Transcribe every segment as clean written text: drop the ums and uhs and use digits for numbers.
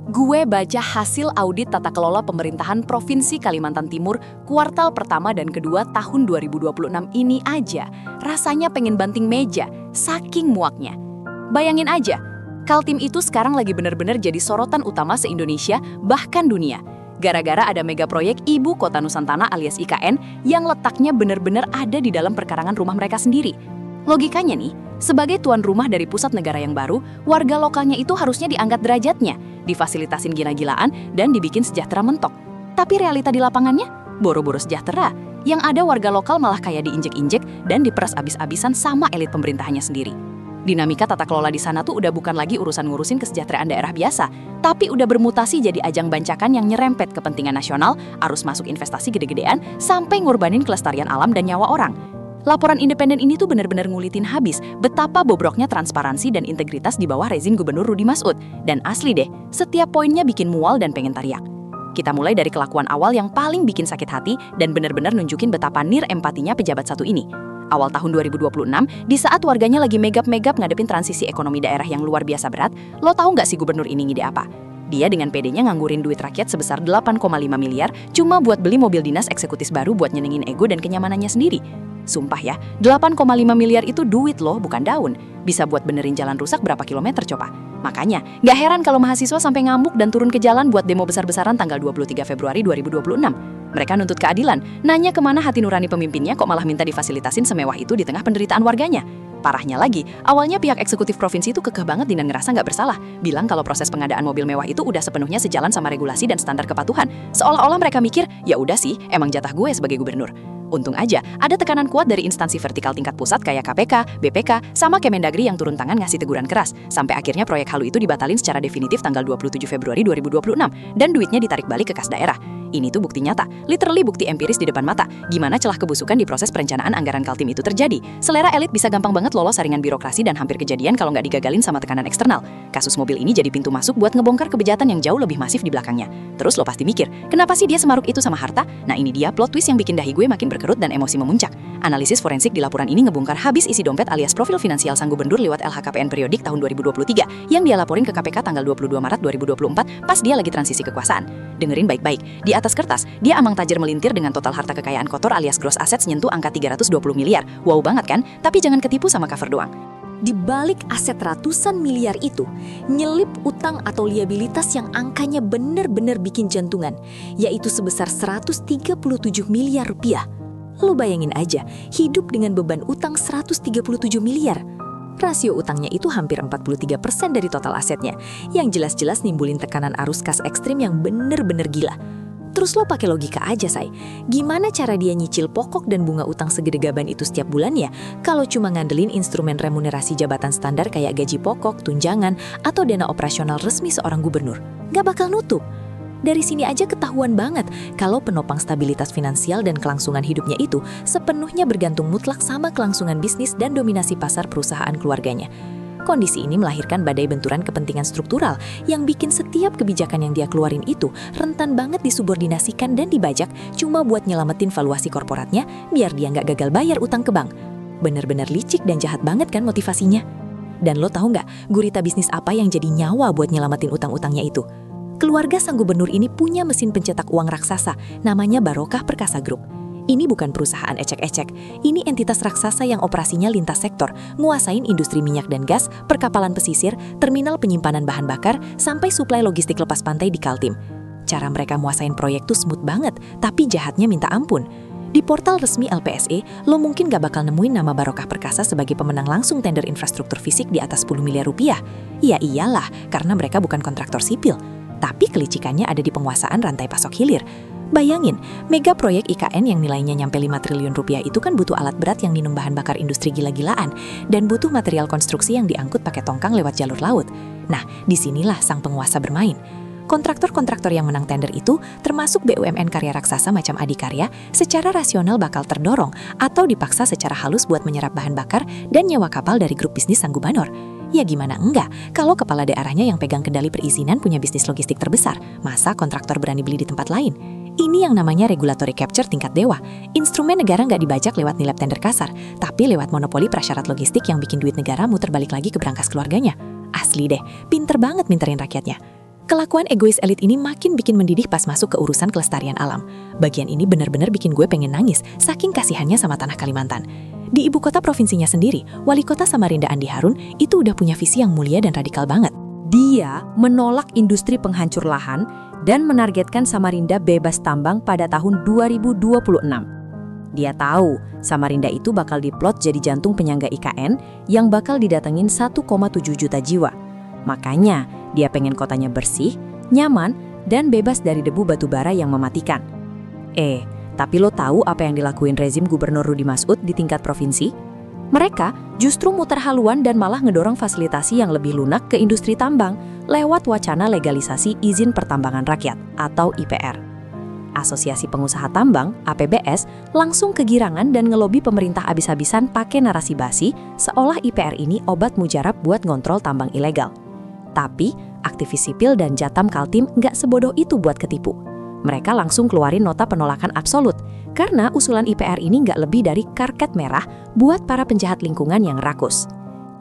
Gue baca hasil audit tata kelola pemerintahan Provinsi Kalimantan Timur kuartal pertama dan kedua tahun 2026 ini aja. Rasanya pengen banting meja, saking muaknya. Bayangin aja, Kaltim itu sekarang lagi bener-bener jadi sorotan utama se-Indonesia, bahkan dunia. Gara-gara ada mega proyek Ibu Kota Nusantara alias IKN yang letaknya bener-bener ada di dalam perkarangan rumah mereka sendiri. Logikanya nih, sebagai tuan rumah dari pusat negara yang baru, warga lokalnya itu harusnya diangkat derajatnya, difasilitasin gila-gilaan, dan dibikin sejahtera mentok. Tapi realita di lapangannya, boro-boro sejahtera. Yang ada warga lokal malah kayak diinjek-injek dan diperas abis-abisan sama elit pemerintahannya sendiri. Dinamika tata kelola di sana tuh udah bukan lagi urusan ngurusin kesejahteraan daerah biasa, tapi udah bermutasi jadi ajang bancakan yang nyerempet kepentingan nasional, arus masuk investasi gede-gedean, sampai ngorbanin kelestarian alam dan nyawa orang. Laporan independen ini tuh benar-benar ngulitin habis betapa bobroknya transparansi dan integritas di bawah rezim Gubernur Rudi Masud. Dan asli deh, setiap poinnya bikin mual dan pengen teriak. Kita mulai dari kelakuan awal yang paling bikin sakit hati dan benar-benar nunjukin betapa nir empatinya pejabat satu ini. Awal tahun 2026, di saat warganya lagi megap-megap ngadepin transisi ekonomi daerah yang luar biasa berat, lo tahu nggak si gubernur ini ngide apa? Dia dengan PD-nya nganggurin duit rakyat sebesar 8,5 miliar cuma buat beli mobil dinas eksekutif baru buat nyenengin ego dan kenyamanannya sendiri. Sumpah ya, 8,5 miliar itu duit loh, bukan daun. Bisa buat benerin jalan rusak berapa kilometer coba. Makanya, nggak heran kalau mahasiswa sampai ngamuk dan turun ke jalan buat demo besar-besaran tanggal 23 Februari 2026. Mereka nuntut keadilan, nanya kemana hati nurani pemimpinnya kok malah minta difasilitasin semewah itu di tengah penderitaan warganya. Parahnya lagi, awalnya pihak eksekutif provinsi itu kekeh banget dan ngerasa nggak bersalah. Bilang kalau proses pengadaan mobil mewah itu udah sepenuhnya sejalan sama regulasi dan standar kepatuhan. Seolah-olah mereka mikir, ya udah sih, emang jatah gue sebagai gubernur. Untung aja, ada tekanan kuat dari instansi vertikal tingkat pusat kayak KPK, BPK, sama Kemendagri yang turun tangan ngasih teguran keras. Sampai akhirnya proyek halu itu dibatalin secara definitif tanggal 27 Februari 2026 dan duitnya ditarik balik ke kas daerah. Ini tuh bukti nyata, literally bukti empiris di depan mata, gimana celah kebusukan di proses perencanaan anggaran Kaltim itu terjadi. Selera elit bisa gampang banget lolos saringan birokrasi dan hampir kejadian kalau nggak digagalin sama tekanan eksternal. Kasus mobil ini jadi pintu masuk buat ngebongkar kebejatan yang jauh lebih masif di belakangnya. Terus lo pasti mikir, kenapa sih dia semaruk itu sama harta? Nah ini dia plot twist yang bikin dahi gue makin berkerut dan emosi memuncak. Analisis forensik di laporan ini ngebongkar habis isi dompet alias profil finansial sang gubernur lewat LHKPN periodik tahun 2023 yang dia laporin ke KPK tanggal 22 Maret 2024 pas dia lagi transisi kekuasaan. Dengerin baik-baik, di atas kertas, dia amang tajir melintir dengan total harta kekayaan kotor alias gross assets nyentuh angka 320 miliar. Wow banget kan? Tapi jangan ketipu sama cover doang. Di balik aset ratusan miliar itu, nyelip utang atau liabilitas yang angkanya bener-bener bikin jantungan, yaitu sebesar 137 miliar rupiah. Lu bayangin aja, hidup dengan beban utang 137 miliar. Rasio utangnya itu hampir 43% dari total asetnya, yang jelas-jelas nimbulin tekanan arus kas ekstrim yang bener-bener gila. Terus lo pakai logika aja, say. Gimana cara dia nyicil pokok dan bunga utang segede gaban itu setiap bulannya kalau cuma ngandelin instrumen remunerasi jabatan standar kayak gaji pokok, tunjangan, atau dana operasional resmi seorang gubernur? Gak bakal nutup. Dari sini aja ketahuan banget kalau penopang stabilitas finansial dan kelangsungan hidupnya itu sepenuhnya bergantung mutlak sama kelangsungan bisnis dan dominasi pasar perusahaan keluarganya. Kondisi ini melahirkan badai benturan kepentingan struktural yang bikin setiap kebijakan yang dia keluarin itu rentan banget disubordinasikan dan dibajak cuma buat nyelamatin valuasi korporatnya biar dia nggak gagal bayar utang ke bank. Bener-bener licik dan jahat banget kan motivasinya? Dan lo tahu nggak gurita bisnis apa yang jadi nyawa buat nyelamatin utang-utangnya itu? Keluarga sang gubernur ini punya mesin pencetak uang raksasa, namanya Barokah Perkasa Group. Ini bukan perusahaan ecek-ecek, ini entitas raksasa yang operasinya lintas sektor, nguasain industri minyak dan gas, perkapalan pesisir, terminal penyimpanan bahan bakar, sampai suplai logistik lepas pantai di Kaltim. Cara mereka nguasain proyek tuh smooth banget, tapi jahatnya minta ampun. Di portal resmi LPSE, lo mungkin gak bakal nemuin nama Barokah Perkasa sebagai pemenang langsung tender infrastruktur fisik di atas 10 miliar rupiah. Ya iyalah, karena mereka bukan kontraktor sipil. Tapi kelicikannya ada di penguasaan rantai pasok hilir. Bayangin, mega proyek IKN yang nilainya nyampe 5 triliun rupiah itu kan butuh alat berat yang minum bahan bakar industri gila-gilaan dan butuh material konstruksi yang diangkut pakai tongkang lewat jalur laut. Nah, disinilah sang penguasa bermain. Kontraktor-kontraktor yang menang tender itu, termasuk BUMN karya raksasa macam Adikarya, secara rasional bakal terdorong atau dipaksa secara halus buat menyerap bahan bakar dan nyewa kapal dari grup bisnis sang gubernur. Ya gimana enggak, kalau kepala daerahnya yang pegang kendali perizinan punya bisnis logistik terbesar, masa kontraktor berani beli di tempat lain? Ini yang namanya regulatory capture tingkat dewa. Instrumen negara nggak dibajak lewat nilai tender kasar, tapi lewat monopoli prasyarat logistik yang bikin duit negara muter balik lagi ke brankas keluarganya. Asli deh, pinter banget minterin rakyatnya. Kelakuan egois elit ini makin bikin mendidih pas masuk ke urusan kelestarian alam. Bagian ini benar-benar bikin gue pengen nangis, saking kasihannya sama tanah Kalimantan. Di ibu kota provinsinya sendiri, Wali Kota Samarinda Andi Harun itu udah punya visi yang mulia dan radikal banget. Dia menolak industri penghancur lahan dan menargetkan Samarinda bebas tambang pada tahun 2026. Dia tahu Samarinda itu bakal diplot jadi jantung penyangga IKN yang bakal didatengin 1,7 juta jiwa. Makanya dia pengen kotanya bersih, nyaman, dan bebas dari debu batu bara yang mematikan. Tapi lo tahu apa yang dilakuin rezim Gubernur Rudi Masud di tingkat provinsi? Mereka justru muter haluan dan malah ngedorong fasilitasi yang lebih lunak ke industri tambang lewat wacana legalisasi izin pertambangan rakyat atau IPR. Asosiasi Pengusaha Tambang, APBS, langsung kegirangan dan ngelobi pemerintah abis-abisan pakai narasi basi seolah IPR ini obat mujarab buat ngontrol tambang ilegal. Tapi, aktivis sipil dan Jatam Kaltim nggak sebodoh itu buat ketipu. Mereka langsung keluarin nota penolakan absolut, karena usulan IPR ini nggak lebih dari karpet merah buat para penjahat lingkungan yang rakus.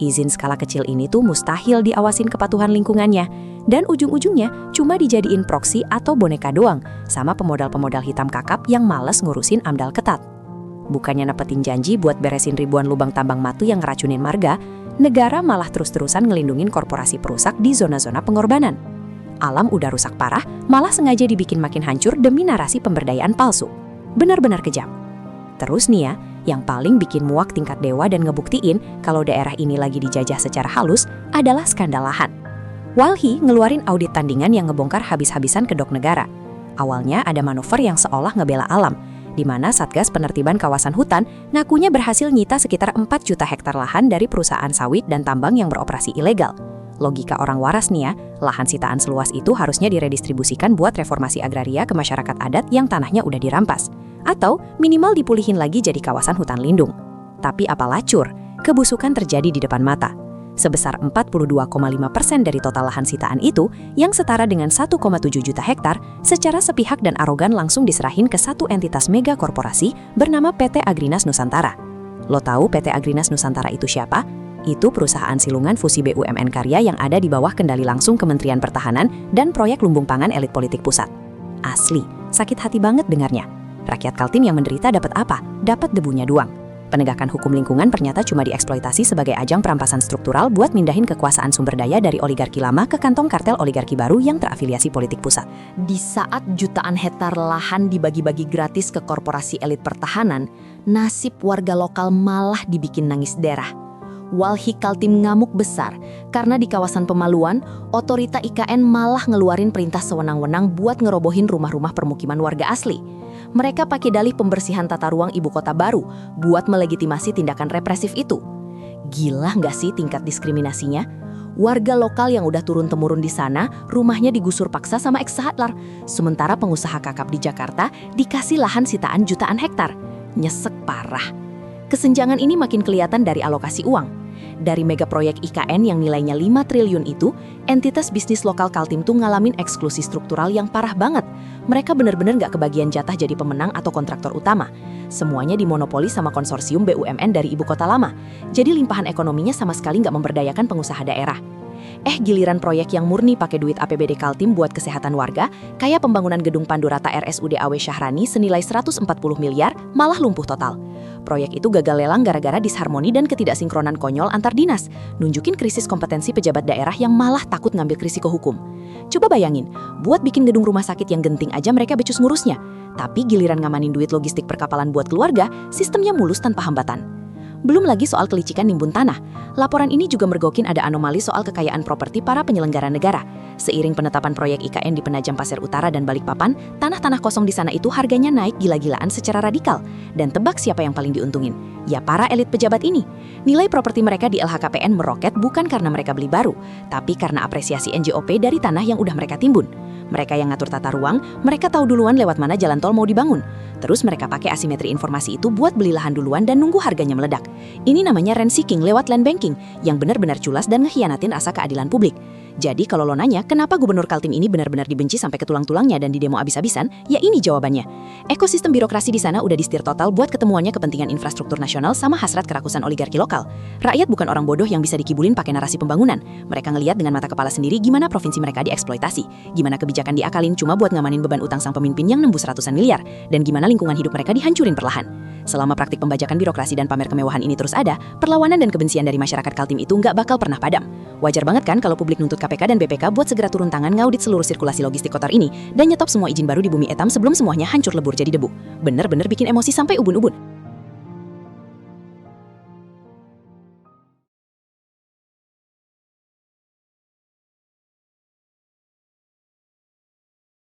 Izin skala kecil ini tuh mustahil diawasin kepatuhan lingkungannya, dan ujung-ujungnya cuma dijadiin proksi atau boneka doang, sama pemodal-pemodal hitam kakap yang malas ngurusin AMDAL ketat. Bukannya nepetin janji buat beresin ribuan lubang tambang matu yang ngeracunin marga, negara malah terus-terusan ngelindungin korporasi perusak di zona-zona pengorbanan. Alam udah rusak parah, malah sengaja dibikin makin hancur demi narasi pemberdayaan palsu. Benar-benar kejam. Terus nih ya, yang paling bikin muak tingkat dewa dan ngebuktiin kalau daerah ini lagi dijajah secara halus adalah skandal lahan. Walhi ngeluarin audit tandingan yang ngebongkar habis-habisan kedok negara. Awalnya ada manuver yang seolah ngebela alam, di mana Satgas Penertiban Kawasan Hutan ngakunya berhasil nyita sekitar 4 juta hektar lahan dari perusahaan sawit dan tambang yang beroperasi ilegal. Logika orang waras nih ya, lahan sitaan seluas itu harusnya diredistribusikan buat reformasi agraria ke masyarakat adat yang tanahnya udah dirampas. Atau minimal dipulihin lagi jadi kawasan hutan lindung. Tapi apa lacur, kebusukan terjadi di depan mata. Sebesar 42,5% dari total lahan sitaan itu, yang setara dengan 1,7 juta hektar, secara sepihak dan arogan langsung diserahin ke satu entitas mega korporasi bernama PT Agrinas Nusantara. Lo tahu PT Agrinas Nusantara itu siapa? Itu perusahaan silungan fusi BUMN karya yang ada di bawah kendali langsung Kementerian Pertahanan dan proyek lumbung pangan elit politik pusat. Asli, sakit hati banget dengarnya. Rakyat Kaltim yang menderita dapat apa? Dapat debunya doang. Penegakan hukum lingkungan ternyata cuma dieksploitasi sebagai ajang perampasan struktural buat mindahin kekuasaan sumber daya dari oligarki lama ke kantong kartel oligarki baru yang terafiliasi politik pusat. Di saat jutaan hektar lahan dibagi-bagi gratis ke korporasi elit pertahanan, nasib warga lokal malah dibikin nangis derah. Walhi Kaltim ngamuk besar karena di kawasan Pemaluan, otorita IKN malah ngeluarin perintah sewenang-wenang buat ngerobohin rumah-rumah permukiman warga asli. Mereka pakai dalih pembersihan tata ruang ibu kota baru buat melegitimasi tindakan represif itu. Gila nggak sih tingkat diskriminasinya? Warga lokal yang udah turun-temurun di sana, rumahnya digusur paksa sama ex-Sahatlar. Sementara pengusaha kakap di Jakarta dikasih lahan sitaan jutaan hektar. Nyesek parah. Kesenjangan ini makin kelihatan dari alokasi uang. Dari mega proyek IKN yang nilainya 5 triliun itu, entitas bisnis lokal Kaltim tuh ngalamin eksklusi struktural yang parah banget. Mereka benar-benar nggak kebagian jatah jadi pemenang atau kontraktor utama. Semuanya dimonopoli sama konsorsium BUMN dari ibu kota lama. Jadi limpahan ekonominya sama sekali nggak memberdayakan pengusaha daerah. Giliran proyek yang murni pakai duit APBD Kaltim buat kesehatan warga, kayak pembangunan gedung Pandurata RSUD AW Syahrani senilai 140 miliar, malah lumpuh total. Proyek itu gagal lelang gara-gara disharmoni dan ketidaksinkronan konyol antar dinas, nunjukin krisis kompetensi pejabat daerah yang malah takut ngambil risiko hukum. Coba bayangin, buat bikin gedung rumah sakit yang genting aja mereka becus ngurusnya, tapi giliran ngamanin duit logistik perkapalan buat keluarga, sistemnya mulus tanpa hambatan. Belum lagi soal kelicikan nimbun tanah. Laporan ini juga mergokin ada anomali soal kekayaan properti para penyelenggara negara. Seiring penetapan proyek IKN di Penajam Pasir Utara dan Balikpapan, tanah-tanah kosong di sana itu harganya naik gila-gilaan secara radikal. Dan tebak siapa yang paling diuntungin? Ya para elit pejabat ini. Nilai properti mereka di LHKPN meroket bukan karena mereka beli baru, tapi karena apresiasi NJOP dari tanah yang udah mereka timbun. Mereka yang ngatur tata ruang, mereka tahu duluan lewat mana jalan tol mau dibangun. Terus mereka pakai asimetri informasi itu buat beli lahan duluan dan nunggu harganya meledak. Ini namanya rent seeking lewat land banking, yang benar-benar culas dan ngehianatin rasa keadilan publik. Jadi kalau lo nanya, kenapa gubernur Kaltim ini benar-benar dibenci sampai ke tulang-tulangnya dan didemo abis-abisan, ya ini jawabannya. Ekosistem birokrasi di sana udah disetir total buat ketemuannya kepentingan infrastruktur nasional sama hasrat kerakusan oligarki lokal. Rakyat bukan orang bodoh yang bisa dikibulin pakai narasi pembangunan. Mereka ngelihat dengan mata kepala sendiri gimana provinsi mereka dieksploitasi, gimana kebijakan diakalin cuma buat ngamanin beban utang sang pemimpin yang nembus ratusan miliar, dan gimana lingkungan hidup mereka dihancurin perlahan. Selama praktik pembajakan birokrasi dan pamer kemewahan ini terus ada, perlawanan dan kebencian dari masyarakat Kaltim itu nggak bakal pernah padam. Wajar banget kan kalau publik nuntut KPK dan BPK buat segera turun tangan ngaudit seluruh sirkulasi logistik kotor ini dan nyetop semua izin baru di Bumi Etam sebelum semuanya hancur lebur jadi debu. Bener-bener bikin emosi sampai ubun-ubun.